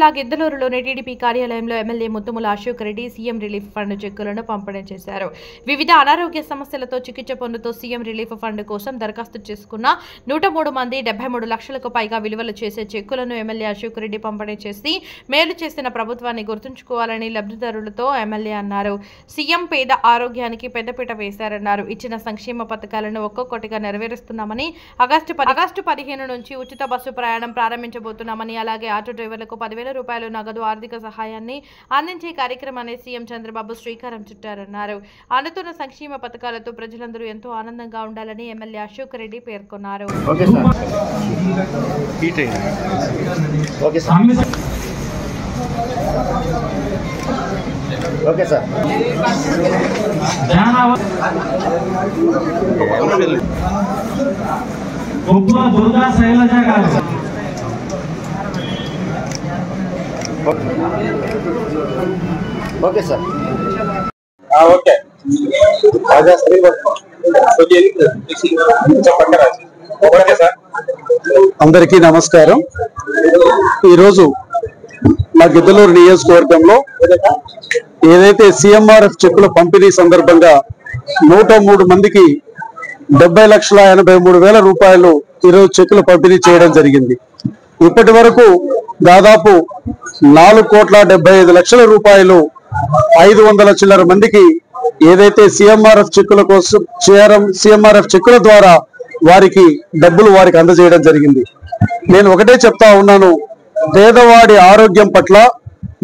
జిల్లా గిద్దలూరులోని టీడీపీ కార్యాలయంలో MLA Muthumula Ashok Reddy CM relief fund చెక్కులను పంపిణీ చేశారు. వివిధ అనారోగ్య సమస్యలతో చికిత్స పొందుతూ సీఎం రిలీఫ్ ఫండ్ కోసం దరఖాస్తు చేసుకున్న 103 మంది 73 లక్షలకు పైగా విలువలు చేసే చెక్కులను ఎమ్మెల్యే అశోక్ రెడ్డి పంపిణీ చేసి మేలు చేసిన ప్రభుత్వాన్ని గుర్తుంచుకోవాలని లబ్ధిదారులతో ఎమ్మెల్యే అన్నారు. సీఎం పేద ఆరోగ్యానికి పెద్దపీట వేశారన్నారు. ఇచ్చిన సంక్షేమ పథకాలను ఒక్కొక్కటిగా నెరవేరుస్తున్నామని, ఆగస్టు 15 నుంచి ఉచిత బస్సు ప్రయాణం ప్రారంభించబోతున్నామని, అలాగే ఆటో డ్రైవర్లకు 10,000 రూపాయలు నగదు ఆర్థిక సహాయాన్ని అందించే కార్యక్రమాన్ని సీఎం చంద్రబాబు శ్రీకారం చుట్టారన్నారు. అందుతున్న సంక్షేమ పథకాలతో ప్రజలందరూ ఎంతో ఆనందంగా ఉండాలని ఎమ్మెల్యే అశోక్ రెడ్డి పేర్కొన్నారు. Okay sir. అందరికీ నమస్కారం. ఈరోజు మా గిద్దలూరు నియోజకవర్గంలో ఏదైతే సీఎంఆర్ఎఫ్ చెక్కుల పంపిణీ సందర్భంగా 103 మందికి 70,83,000 రూపాయలు ఈరోజు చెక్కులు పంపిణీ చేయడం జరిగింది. ఇప్పటి వరకు దాదాపు 4,75,00,000 రూపాయలు 500 చిల్లర మందికి ఏదైతే సీఎంఆర్ఎఫ్ చెక్కుల కోసం సీఎంఆర్ఎఫ్ చెక్కుల ద్వారా వారికి డబ్బులు వారికి అందజేయడం జరిగింది. నేను ఒకటే చెప్తా ఉన్నాను, పేదవాడి ఆరోగ్యం పట్ల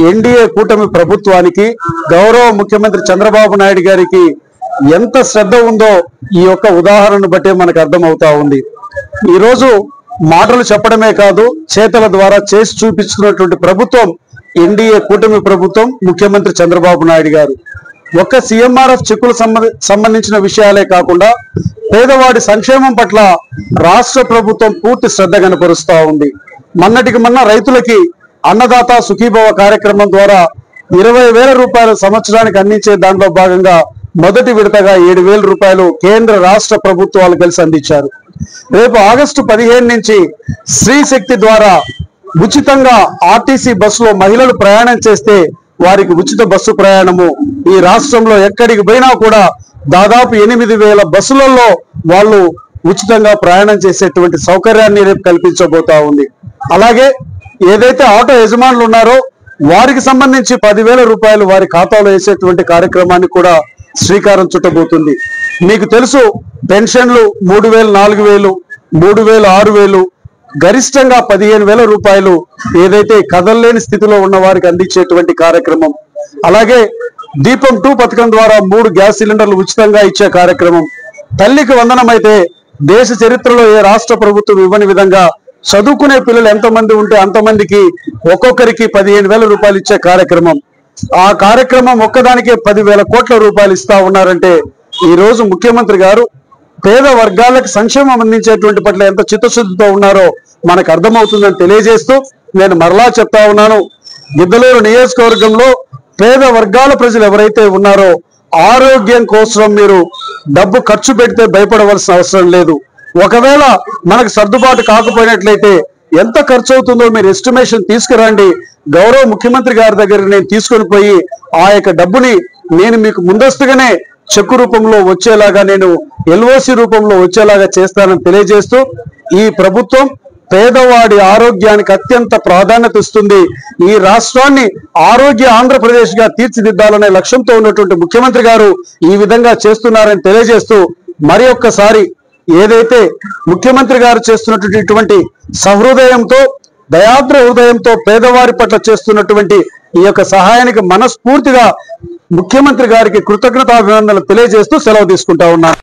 ఎన్డీఏ కూటమి ప్రభుత్వానికి, గౌరవ ముఖ్యమంత్రి చంద్రబాబు నాయుడు గారికి ఎంత శ్రద్ధ ఉందో ఈ యొక్క ఉదాహరణను బట్టే మనకు అర్థమవుతా ఉంది. ఈరోజు మాటలు చెప్పడమే కాదు, చేతల ద్వారా చేసి చూపించుకున్నటువంటి ప్రభుత్వం ఎన్డీఏ కూటమి ప్రభుత్వం, ముఖ్యమంత్రి చంద్రబాబు నాయుడు గారు. ఒక్క సీఎంఆర్ఎఫ్ చెక్కులు సంబంధించిన విషయాలే కాకుండా పేదవాడి సంక్షేమం పట్ల రాష్ట్ర ప్రభుత్వం పూర్తి శ్రద్ధ కనపరుస్తా ఉంది. మొన్నటికి మొన్న రైతులకి అన్నదాత సుఖీభవ కార్యక్రమం ద్వారా 20,000 రూపాయలు సంవత్సరానికి అందించే దాంట్లో భాగంగా మొదటి విడతగా 7,000 రూపాయలు కేంద్ర రాష్ట్ర ప్రభుత్వాలు కలిసి అందించారు. రేపు ఆగస్టు 15 నుంచి స్త్రీ శక్తి ద్వారా ఉచితంగా ఆర్టీసీ బస్సులో మహిళలు ప్రయాణం చేస్తే వారికి ఉచిత బస్సు ప్రయాణము ఈ రాష్ట్రంలో ఎక్కడికి పోయినా కూడా దాదాపు 8,000 బస్సులలో వాళ్ళు ఉచితంగా ప్రయాణం చేసేటువంటి సౌకర్యాన్ని రేపు కల్పించబోతా ఉంది. అలాగే ఏదైతే ఆటో యజమానులు ఉన్నారో వారికి సంబంధించి 10,000 రూపాయలు వారి ఖాతాలో వేసేటువంటి కార్యక్రమాన్ని కూడా శ్రీకారం చుట్టబోతుంది. మీకు తెలుసు, పెన్షన్లు 3,000, 4,000, 3,000, 6,000, గరిష్టంగా 15,000 రూపాయలు ఏదైతే కదలలేని స్థితిలో ఉన్న వారికి అందించేటువంటి కార్యక్రమం. అలాగే దీపం 2 పథకం ద్వారా 3 గ్యాస్ సిలిండర్లు ఉచితంగా ఇచ్చే కార్యక్రమం. తల్లికి వందనం అయితే దేశ చరిత్రలో ఏ రాష్ట్ర ప్రభుత్వం ఇవ్వని విధంగా చదువుకునే పిల్లలు ఎంతమంది ఉంటే అంతమందికి ఒక్కొక్కరికి 15,000 రూపాయలు ఇచ్చే కార్యక్రమం. ఆ కార్యక్రమం ఒక్కదానికే 10,000 కోట్ల రూపాయలు ఇస్తా ఉన్నారంటే ఈ రోజు ముఖ్యమంత్రి గారు పేద వర్గాలకు సంక్షేమం అందించేటువంటి పట్ల ఎంత చిత్తశుద్ధితో ఉన్నారో మనకు అర్థమవుతుందని తెలియజేస్తూ నేను మరలా చెప్తా ఉన్నాను, గిద్దలూరు నియోజకవర్గంలో పేద వర్గాల ప్రజలు ఎవరైతే ఉన్నారో ఆరోగ్యం కోసం మీరు డబ్బు ఖర్చు పెడితే భయపడవలసిన అవసరం లేదు. ఒకవేళ మనకు సర్దుబాటు కాకపోయినట్లయితే ఎంత ఖర్చు అవుతుందో మీరు ఎస్టిమేషన్ తీసుకురండి. గౌరవ ముఖ్యమంత్రి గారి దగ్గర నేను తీసుకొని పోయి ఆ యొక్క డబ్బుని నేను మీకు ముందస్తుగానే చెక్కు రూపంలో వచ్చేలాగా, నేను ఎల్ఓసి రూపంలో వచ్చేలాగా చేస్తానని తెలియజేస్తూ ఈ ప్రభుత్వం పేదవాడి ఆరోగ్యానికి అత్యంత ప్రాధాన్యత ఇస్తుంది. ఈ రాష్ట్రాన్ని ఆరోగ్య ఆంధ్రప్రదేశ్ గా తీర్చిదిద్దాలనే లక్ష్యంతో ఉన్నటువంటి ముఖ్యమంత్రి గారు ఈ విధంగా చేస్తున్నారని తెలియజేస్తూ మరి ఒక్కసారి ఏదైతే ముఖ్యమంత్రి గారు చేస్తున్నటువంటి సహృదయంతో, దయాద్ర హృదయంతో పేదవారి పట్ల చేస్తున్నటువంటి ఈ యొక్క సహాయానికి మనస్ఫూర్తిగా ముఖ్యమంత్రి గారికి కృతజ్ఞతాభినందనలు తెలియజేస్తూ సెలవు తీసుకుంటా ఉన్నాను.